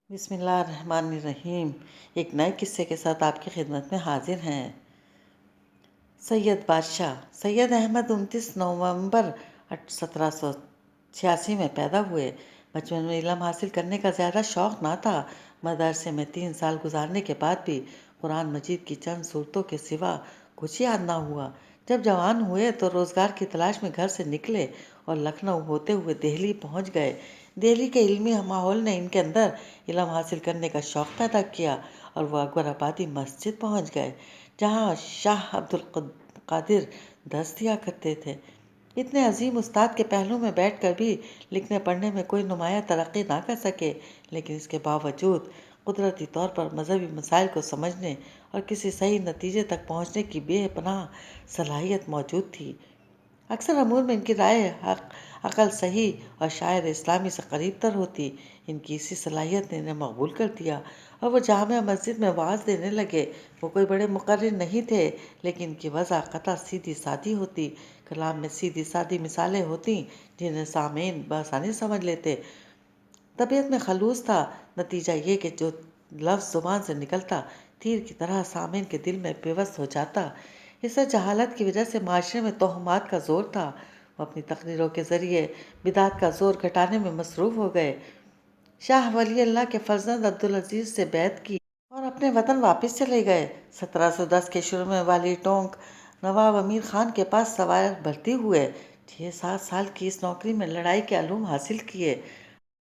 بسم اللہ الرحمن الرحیم۔ ایک نئے قصے کے ساتھ آپ کی خدمت میں حاضر ہیں۔ سید بادشاہ سید احمد 29 نومبر 1786 میں پیدا ہوئے۔ بچپن میں علم حاصل کرنے کا زیادہ شوق نہ تھا۔ مدرسے میں 3 سال گزارنے کے بعد بھی قرآن مجید کی چند صورتوں کے سوا کچھ یاد نہ ہوا۔ جب جوان ہوئے تو روزگار کی تلاش میں گھر سے نکلے اور لکھنؤ ہوتے ہوئے دہلی پہنچ گئے۔ دہلی کے علمی ماحول نے ان کے اندر علم حاصل کرنے کا شوق پیدا کیا اور وہ اکبر آبادی مسجد پہنچ گئے، جہاں شاہ عبد القادر درس دیا کرتے تھے۔ اتنے عظیم استاد کے پہلو میں بیٹھ کر بھی لکھنے پڑھنے میں کوئی نمایاں ترقی نہ کر سکے، لیکن اس کے باوجود قدرتی طور پر مذہبی مسائل کو سمجھنے اور کسی صحیح نتیجے تک پہنچنے کی بے پناہ صلاحیت موجود تھی۔ اکثر امور میں ان کی رائے عقل صحیح اور شاعر اسلامی سے قریب تر ہوتی۔ ان کی اسی صلاحیت نے انہیں مقبول کر دیا اور وہ جامع مسجد میں وعظ دینے لگے۔ وہ کوئی بڑے مقرر نہیں تھے، لیکن ان کی وضع قطع سیدھی سادی ہوتی۔ کلام میں سیدھی سادی مثالیں ہوتی جنہیں سامعین بآسانی سمجھ لیتے۔ طبیعت میں خلوص تھا۔ نتیجہ یہ کہ جو لفظ زبان سے نکلتا تیر کی طرح سامعین کے دل میں پیوست ہو جاتا۔ اس جہالت کی وجہ سے معاشرے میں توہمات کا زور تھا۔ وہ اپنی تقریروں کے ذریعے بدعت کا زور گھٹانے میں مصروف ہو گئے۔ شاہ ولی اللہ کے فرزند عبدالعزیز سے بیعت کی اور اپنے وطن واپس چلے گئے۔ 1710 کے شروع میں والی ٹونک نواب امیر خان کے پاس سوار بھرتی ہوئے۔ 6-7 سال کی اس نوکری میں لڑائی کے علوم حاصل کیے۔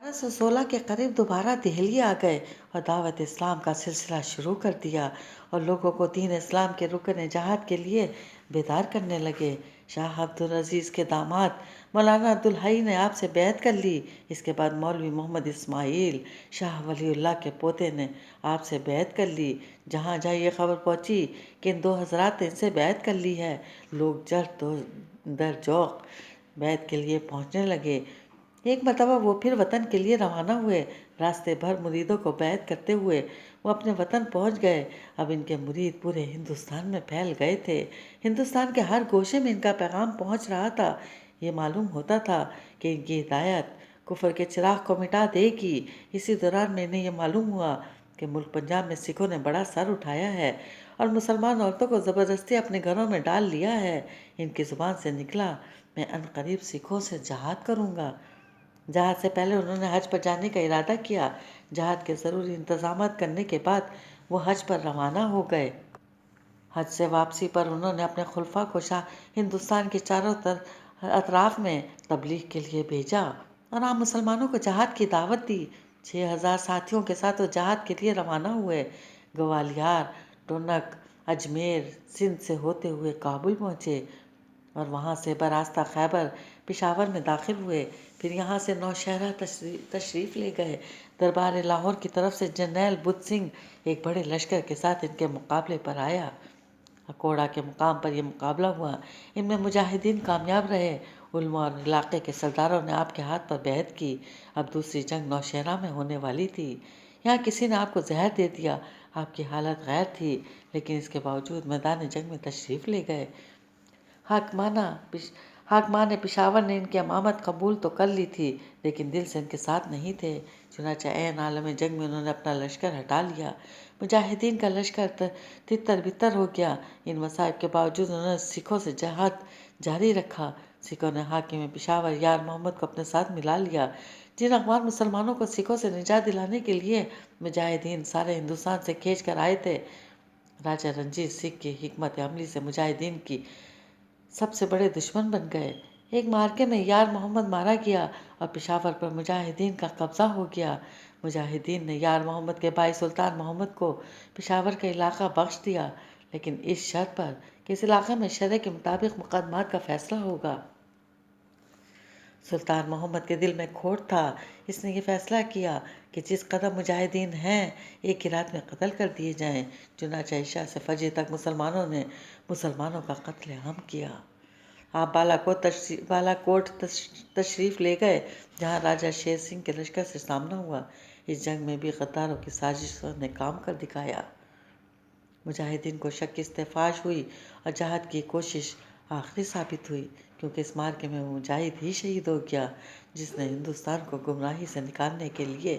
1816 کے قریب دوبارہ دہلی آ گئے اور دعوت اسلام کا سلسلہ شروع کر دیا اور لوگوں کو دین اسلام کے رکن جہاد کے لیے بیدار کرنے لگے۔ شاہ عبدالعزیز کے داماد مولانا عبدالحی نے آپ سے بیعت کر لی۔ اس کے بعد مولوی محمد اسماعیل شاہ ولی اللہ کے پوتے نے آپ سے بیعت کر لی۔ جہاں جہاں یہ خبر پہنچی کہ ان 2 حضرات نے ان سے بیعت کر لی ہے، لوگ جر در جوق بیعت کے لیے پہنچنے لگے۔ ایک مرتبہ وہ پھر وطن کے لیے روانہ ہوئے۔ راستے بھر مریدوں کو بیعت کرتے ہوئے وہ اپنے وطن پہنچ گئے۔ اب ان کے مرید پورے ہندوستان میں پھیل گئے تھے۔ ہندوستان کے ہر گوشے میں ان کا پیغام پہنچ رہا تھا۔ یہ معلوم ہوتا تھا کہ ان کی ہدایت کفر کے چراغ کو مٹا دے گی۔ اسی دوران میں انہیں یہ معلوم ہوا کہ ملک پنجاب میں سکھوں نے بڑا سر اٹھایا ہے اور مسلمان عورتوں کو زبردستی اپنے گھروں میں ڈال لیا ہے۔ ان کی زبان سے نکلا، میں عنقریب سکھوں سے جہاد کروں گا۔ جہاد سے پہلے انہوں نے حج پر جانے کا ارادہ کیا۔ جہاد کے ضروری انتظامات کرنے کے بعد وہ حج پر روانہ ہو گئے۔ حج سے واپسی پر انہوں نے اپنے خلفاء کو ہندوستان کے چاروں اطراف میں تبلیغ کے لیے بھیجا اور عام مسلمانوں کو جہاد کی دعوت دی۔ 6000 ساتھیوں کے ساتھ وہ جہاد کے لیے روانہ ہوئے۔ گوالیار، ٹونک، اجمیر، سندھ سے ہوتے ہوئے کابل پہنچے اور وہاں سے براستہ خیبر پشاور میں داخل ہوئے۔ پھر یہاں سے نوشہرہ تشریف لے گئے۔ دربار لاہور کی طرف سے جرنیل بت سنگھ ایک بڑے لشکر کے ساتھ ان کے مقابلے پر آیا۔ اکوڑا کے مقام پر یہ مقابلہ ہوا۔ ان میں مجاہدین کامیاب رہے۔ علماء اور علاقے کے سرداروں نے آپ کے ہاتھ پر بیعت کی۔ اب دوسری جنگ نوشہرہ میں ہونے والی تھی۔ یہاں کسی نے آپ کو زہر دے دیا۔ آپ کی حالت غیر تھی، لیکن اس کے باوجود میدان جنگ میں تشریف لے گئے۔ حاکمان پشاور نے ان کی امامت قبول تو کر لی تھی، لیکن دل سے ان کے ساتھ نہیں تھے۔ چنانچہ عین عالم جنگ میں انہوں نے اپنا لشکر ہٹا لیا۔ مجاہدین کا لشکر تتر بتر ہو گیا۔ ان مصائب کے باوجود انہوں نے سکھوں سے جہاد جاری رکھا۔ سکھوں نے حاکم پشاور یار محمد کو اپنے ساتھ ملا لیا۔ جن افغان مسلمانوں کو سکھوں سے نجات دلانے کے لیے مجاہدین سارے ہندوستان سے کھینچ کر آئے تھے، راجہ رنجیت سنگھ کی حکمت عملی سے مجاہدین کی سب سے بڑے دشمن بن گئے۔ ایک معرکے میں یار محمد مارا گیا اور پشاور پر مجاہدین کا قبضہ ہو گیا۔ مجاہدین نے یار محمد کے بھائی سلطان محمد کو پشاور کا علاقہ بخش دیا، لیکن اس شرط پر کہ اس علاقے میں شرع کے مطابق مقدمات کا فیصلہ ہوگا۔ سلطان محمد کے دل میں کھوٹ تھا۔ اس نے یہ فیصلہ کیا کہ جس قدر مجاہدین ہیں ایک ہی رات میں قتل کر دیے جائیں۔ چنانچہ عشاء سے فجر تک مسلمانوں نے مسلمانوں کا قتل عام کیا۔ آپ بالا کوٹ تشریف لے گئے، جہاں راجہ شیر سنگھ کے لشکر سے سامنا ہوا۔ اس جنگ میں بھی غداروں کی سازشوں نے کام کر دکھایا۔ مجاہدین کو شکست فاش ہوئی اور جہاد کی کوشش آخری ثابت ہوئی، کیونکہ اس معرکے میں وہ مجاہد ہی شہید ہو گیا جس نے ہندوستان کو گمراہی سے نکالنے کے لیے